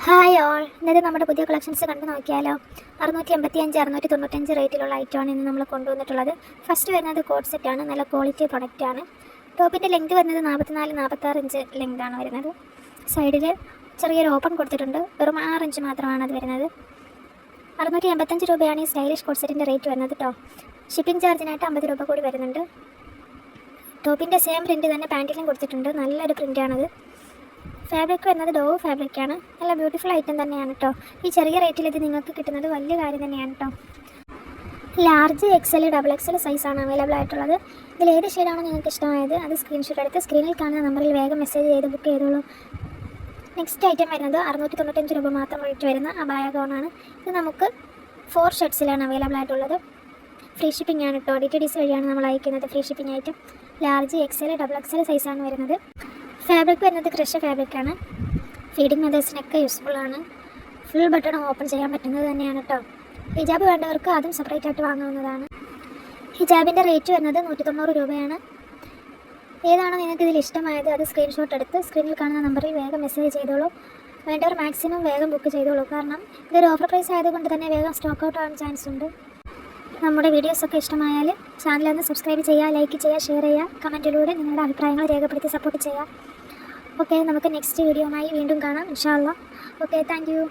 Hi all, ഇന്നത്തെ നമ്മുടെ പുതിയ കളക്ഷൻസ് കണ്ടു നോക്കിയാലോ. 685 695 റേറ്റിലുള്ള ഐറ്റമാണ് ഇന്ന് നമ്മൾ കൊണ്ടുവന്നിട്ടുള്ളത്. ഫസ്റ്റ് വരുന്നത് കോഡ് സെറ്റാണ്. നല്ല ക്വാളിറ്റി പ്രൊഡക്റ്റാണ്. ടോപ്പിൻ്റെ ലെങ്ത് വരുന്നത് 44-46 ഇഞ്ച് ലെങ്താണ് വരുന്നത്. സൈഡിൽ ചെറിയൊരു ഓപ്പൺ കൊടുത്തിട്ടുണ്ട്. വെറും 6 ഇഞ്ച് മാത്രമാണ് അത് വരുന്നത്. 685 രൂപയാണ് ഈ സ്റ്റൈലിഷ് കോഡ് സെറ്റിൻ്റെ റേറ്റ് വരുന്നത് കേട്ടോ. ഷിപ്പിംഗ് ചാർജിനായിട്ട് 50 രൂപ കൂടി വരുന്നുണ്ട്. ടോപ്പിൻ്റെ സെയിം പ്രിൻറ്റ് തന്നെ പാൻറ്റിലും കൊടുത്തിട്ടുണ്ട്. നല്ലൊരു പ്രിൻ്റാണത്. ഫാബ്രിക് വരുന്നത് ഡോവ് ഫാബ്രിക്കാണ്. നല്ല ബ്യൂട്ടിഫുൾ ഐറ്റം തന്നെയാണ് കേട്ടോ. ഈ ചെറിയ റേറ്റിൽ ഇത് നിങ്ങൾക്ക് കിട്ടുന്നത് വലിയ കാര്യം തന്നെയാണ് കേട്ടോ. ലാർജ് XL XXL സൈസാണ് അവൈലബിൾ ആയിട്ടുള്ളത്. ഇതിൽ ഏത് ഷെയ്ഡാണോ നിങ്ങൾക്ക് ഇഷ്ടമായത് അത് സ്ക്രീൻഷോട്ട് എടുത്ത് സ്ക്രീനിൽ കാണുന്ന നമ്പറിൽ വേഗം മെസ്സേജ് ചെയ്ത് ബുക്ക് ചെയ്തോളൂ. നെക്സ്റ്റ് ഐറ്റം വരുന്നത് 695 രൂപ മാത്രം റേറ്റ് വരുന്ന അബായ ഗൗണാണ്. ഇത് നമുക്ക് 4 ഷർട്ട്സിലാണ് അവൈലബിൾ ആയിട്ടുള്ളത്. ഫ്രീ ഷിപ്പിംഗ് ആണ് കേട്ടോ. DTDC വഴിയാണ് നമ്മൾ അയക്കുന്നത്. Free shipping item large XL XXL സൈസാണ് വരുന്നത്. ഫാബ്രിക് വരുന്നത് ക്രഷ് ഫാബ്രിക്കാണ്. ഫീഡിങ് മെത്തേഡ്സിനൊക്കെ യൂസ്ഫുൾ ആണ്. ഫുൾ ബട്ടൺ ഓപ്പൺ ചെയ്യാൻ പറ്റുന്നത് തന്നെയാണ് കേട്ടോ. ഹിജാബ് വേണ്ടവർക്ക് അതും സെപ്പറേറ്റ് ആയിട്ട് വാങ്ങാവുന്നതാണ്. ഹിജാബിൻ്റെ റേറ്റ് വരുന്നത് 190 രൂപയാണ്. ഏതാണോ നിങ്ങൾക്ക് ഇതിൽ ഇഷ്ടമായത് അത് സ്ക്രീൻഷോട്ട് എടുത്ത് സ്ക്രീനിൽ കാണുന്ന നമ്പറിൽ വേഗം മെസ്സേജ് ചെയ്തോളൂ. വേണ്ടവർ മാക്സിമം വേഗം ബുക്ക് ചെയ്തോളൂ. കാരണം ഇതൊരു ഓഫർ പ്രൈസ് ആയതുകൊണ്ട് തന്നെ വേഗം സ്റ്റോക്ക് ഔട്ട് ആവാൻ ചാൻസ് ഉണ്ട്. നമ്മുടെ വീഡിയോസൊക്കെ ഇഷ്ടമായാൽ ചാനലൊന്ന് സബ്സ്ക്രൈബ് ചെയ്യുക, ലൈക്ക് ചെയ്യുക, ഷെയർ ചെയ്യുക, കമൻറ്റിലൂടെ നിങ്ങളുടെ അഭിപ്രായങ്ങൾ രേഖപ്പെടുത്തി സപ്പോർട്ട് ചെയ്യുക. ഓക്കെ, നമുക്ക് നെക്സ്റ്റ് വീഡിയോയുമായി വീണ്ടും കാണാം ഇൻഷാ അല്ലാഹ്. Okay, thank you.